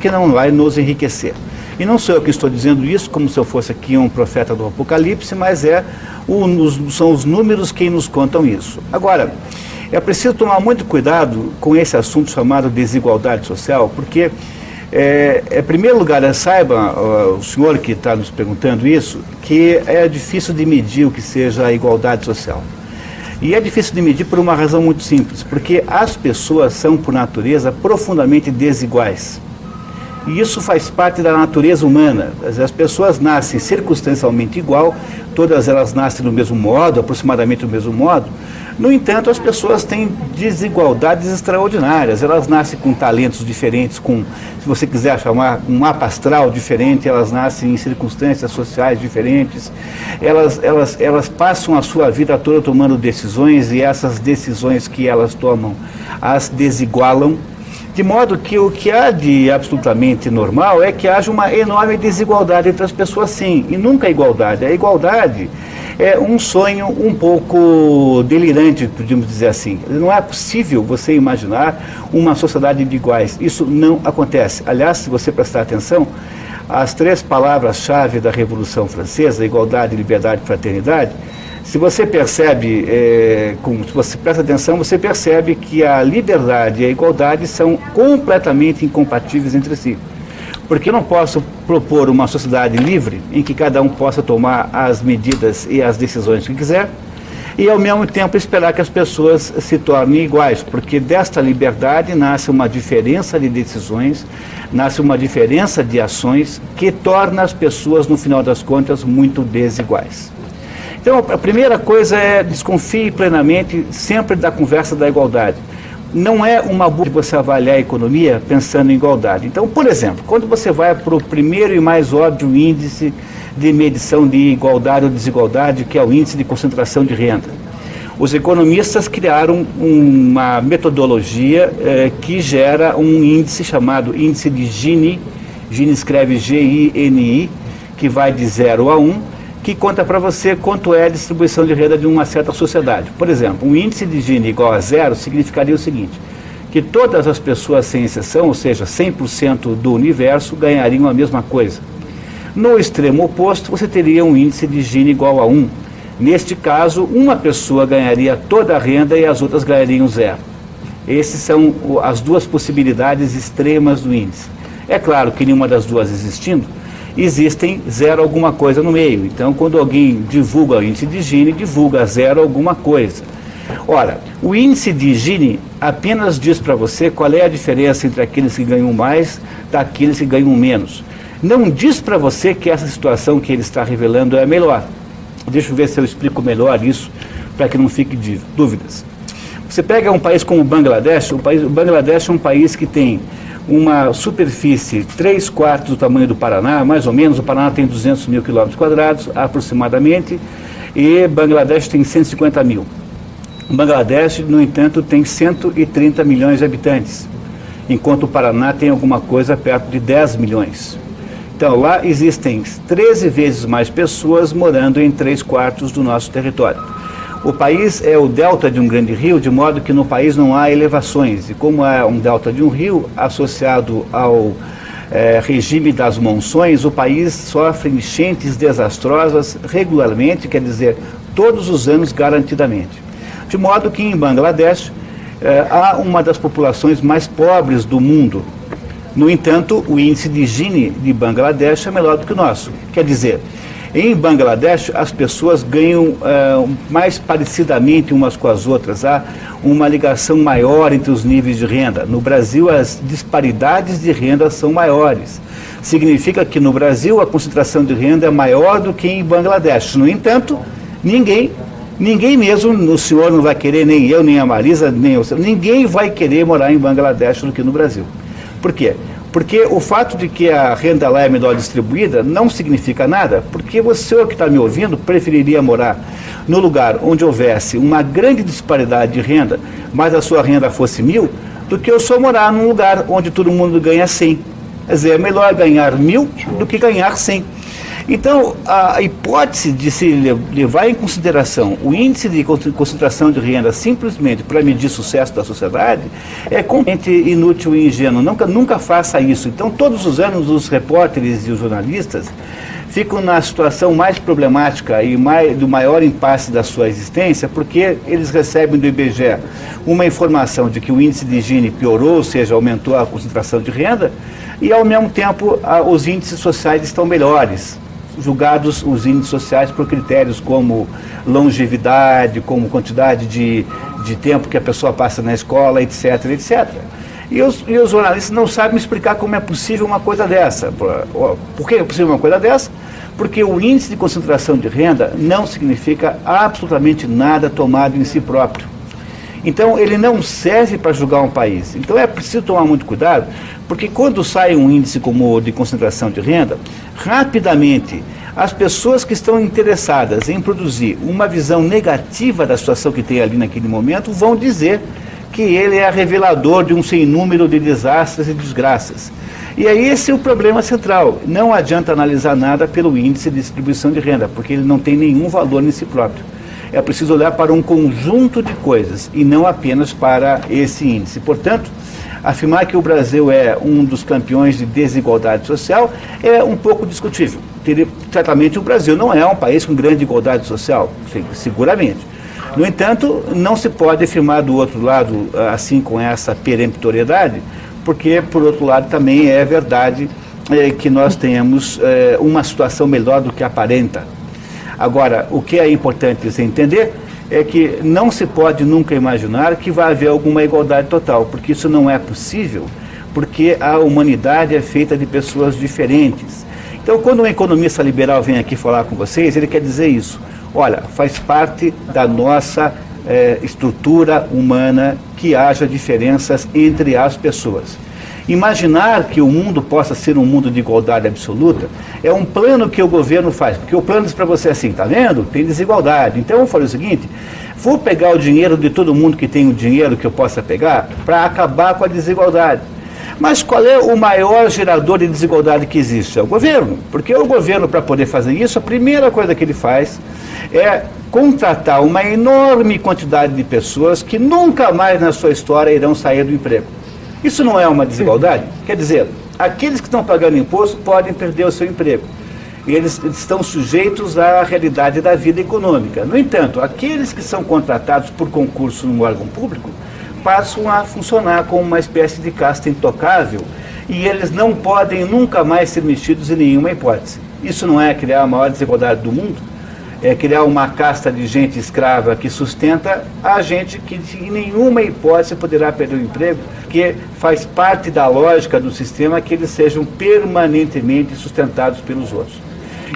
que não vai nos enriquecer. E não sou eu que estou dizendo isso como se eu fosse aqui um profeta do Apocalipse, mas são os números quem nos contam isso. Agora, é preciso tomar muito cuidado com esse assunto chamado desigualdade social, porque, em primeiro lugar, saiba, o senhor que está nos perguntando isso, que é difícil de medir o que seja a igualdade social. E é difícil de medir por uma razão muito simples, porque as pessoas são, por natureza, profundamente desiguais. E isso faz parte da natureza humana. As pessoas nascem circunstancialmente igual, todas elas nascem do mesmo modo, aproximadamente do mesmo modo. No entanto, as pessoas têm desigualdades extraordinárias. Elas nascem com talentos diferentes, se você quiser chamar, um mapa astral diferente, elas nascem em circunstâncias sociais diferentes. Elas passam a sua vida toda tomando decisões, e essas decisões que elas tomam as desigualam. De modo que o que há de absolutamente normal é que haja uma enorme desigualdade entre as pessoas, sim, e nunca a igualdade. A igualdade é um sonho um pouco delirante, podemos dizer assim. Não é possível você imaginar uma sociedade de iguais. Isso não acontece. Aliás, se você prestar atenção, as 3 palavras-chave da Revolução Francesa, igualdade, liberdade e fraternidade, se você percebe, se você presta atenção, você percebe que a liberdade e a igualdade são completamente incompatíveis entre si. Porque eu não posso propor uma sociedade livre em que cada um possa tomar as medidas e as decisões que quiser e, ao mesmo tempo, esperar que as pessoas se tornem iguais, porque desta liberdade nasce uma diferença de decisões, nasce uma diferença de ações que torna as pessoas, no final das contas, muito desiguais. Então, a primeira coisa é desconfie plenamente sempre da conversa da igualdade. Não é uma boa de você avaliar a economia pensando em igualdade. Então, por exemplo, quando você vai para o primeiro e mais óbvio índice de medição de igualdade ou desigualdade, que é o índice de concentração de renda, os economistas criaram uma metodologia que gera um índice chamado índice de Gini. Gini escreve G-I-N-I, que vai de 0 a 1, que conta para você quanto é a distribuição de renda de uma certa sociedade. Por exemplo, um índice de Gini igual a 0 significaria o seguinte, que todas as pessoas sem exceção, ou seja, 100% do universo, ganhariam a mesma coisa. No extremo oposto, você teria um índice de Gini igual a 1. Neste caso, uma pessoa ganharia toda a renda e as outras ganhariam 0. Essas são as duas possibilidades extremas do índice. É claro que nenhuma das duas existindo, existem 0 alguma coisa no meio. Então, quando alguém divulga o índice de Gini, divulga 0 alguma coisa. Ora, o índice de Gini apenas diz para você qual é a diferença entre aqueles que ganham mais daqueles que ganham menos. Não diz para você que essa situação que ele está revelando é a melhor. Deixa eu ver se eu explico melhor isso, para que não fique dúvidas. Você pega um país como o Bangladesh. O Bangladesh é um país que tem uma superfície 3/4 do tamanho do Paraná, mais ou menos. O Paraná tem 200 mil quilômetros quadrados, aproximadamente, e Bangladesh tem 150 mil. O Bangladesh, no entanto, tem 130 milhões de habitantes, enquanto o Paraná tem alguma coisa perto de 10 milhões. Então, lá existem 13 vezes mais pessoas morando em 3/4 do nosso território. O país é o delta de um grande rio, de modo que no país não há elevações. E como é um delta de um rio, associado ao regime das monções, o país sofre enchentes desastrosas regularmente, quer dizer, todos os anos garantidamente. De modo que em Bangladesh há uma das populações mais pobres do mundo. No entanto, o índice de Gini de Bangladesh é melhor do que o nosso. Quer dizer, em Bangladesh, as pessoas ganham mais parecidamente umas com as outras. Há uma ligação maior entre os níveis de renda. No Brasil, as disparidades de renda são maiores. Significa que no Brasil a concentração de renda é maior do que em Bangladesh. No entanto, ninguém mesmo, o senhor não vai querer, nem eu, nem a Marisa, nem eu, ninguém vai querer morar em Bangladesh do que no Brasil. Por quê? Porque o fato de que a renda lá é melhor distribuída não significa nada, porque você que está me ouvindo preferiria morar no lugar onde houvesse uma grande disparidade de renda, mas a sua renda fosse 1.000, do que eu só morar num lugar onde todo mundo ganha 100. Quer dizer, é melhor ganhar 1.000 do que ganhar 100. Então, a hipótese de se levar em consideração o índice de concentração de renda simplesmente para medir sucesso da sociedade é completamente inútil e ingênuo. Nunca faça isso. Então, todos os anos, os repórteres e os jornalistas ficam na situação mais problemática e do maior impasse da sua existência, porque eles recebem do IBGE uma informação de que o índice de Gini piorou, ou seja, aumentou a concentração de renda, e ao mesmo tempo os índices sociais estão melhores, julgados os índices sociais por critérios como longevidade, como quantidade de tempo que a pessoa passa na escola, etc, etc. E os jornalistas não sabem explicar como é possível uma coisa dessa. Por que é possível uma coisa dessa? Porque o índice de concentração de renda não significa absolutamente nada tomado em si próprio. Então, ele não serve para julgar um país. Então, é preciso tomar muito cuidado, porque quando sai um índice como o de concentração de renda, rapidamente, as pessoas que estão interessadas em produzir uma visão negativa da situação que tem ali naquele momento vão dizer que ele é revelador de um sem número de desastres e desgraças. E aí esse é o problema central. Não adianta analisar nada pelo índice de distribuição de renda, porque ele não tem nenhum valor em si próprio. É preciso olhar para um conjunto de coisas e não apenas para esse índice. Portanto, afirmar que o Brasil é um dos campeões de desigualdade social é um pouco discutível. Certamente o Brasil não é um país com grande igualdade social, seguramente. No entanto, não se pode afirmar do outro lado, assim, com essa peremptoriedade, porque, por outro lado, também é verdade que nós temos uma situação melhor do que aparenta. Agora, o que é importante você entender é que não se pode nunca imaginar que vai haver alguma igualdade total, porque isso não é possível, porque a humanidade é feita de pessoas diferentes. Então, quando um economista liberal vem aqui falar com vocês, ele quer dizer isso. Olha, faz parte da nossa estrutura humana que haja diferenças entre as pessoas. Imaginar que o mundo possa ser um mundo de igualdade absoluta é um plano que o governo faz, porque o plano diz para você assim, tá vendo? Tem desigualdade. Então eu falei o seguinte, vou pegar o dinheiro de todo mundo que tem o dinheiro que eu possa pegar para acabar com a desigualdade. Mas qual é o maior gerador de desigualdade que existe? É o governo. Porque o governo, para poder fazer isso, a primeira coisa que ele faz é contratar uma enorme quantidade de pessoas que nunca mais na sua história irão sair do emprego. Isso não é uma desigualdade? Quer dizer, aqueles que estão pagando imposto podem perder o seu emprego. Eles estão sujeitos à realidade da vida econômica. No entanto, aqueles que são contratados por concurso no órgão público passam a funcionar como uma espécie de casta intocável e eles não podem nunca mais ser mexidos em nenhuma hipótese. Isso não é criar a maior desigualdade do mundo? É criar uma casta de gente escrava que sustenta a gente que em nenhuma hipótese poderá perder o emprego, que faz parte da lógica do sistema que eles sejam permanentemente sustentados pelos outros.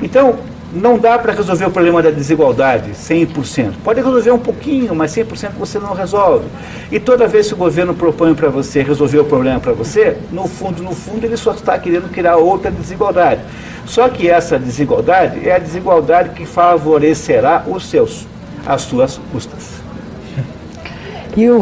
Então, não dá para resolver o problema da desigualdade 100%. Pode resolver um pouquinho, mas 100% você não resolve. E toda vez que o governo propõe para você resolver o problema para você, no fundo, ele só está querendo criar outra desigualdade. Só que essa desigualdade é a desigualdade que favorecerá os seus, às suas custas. E o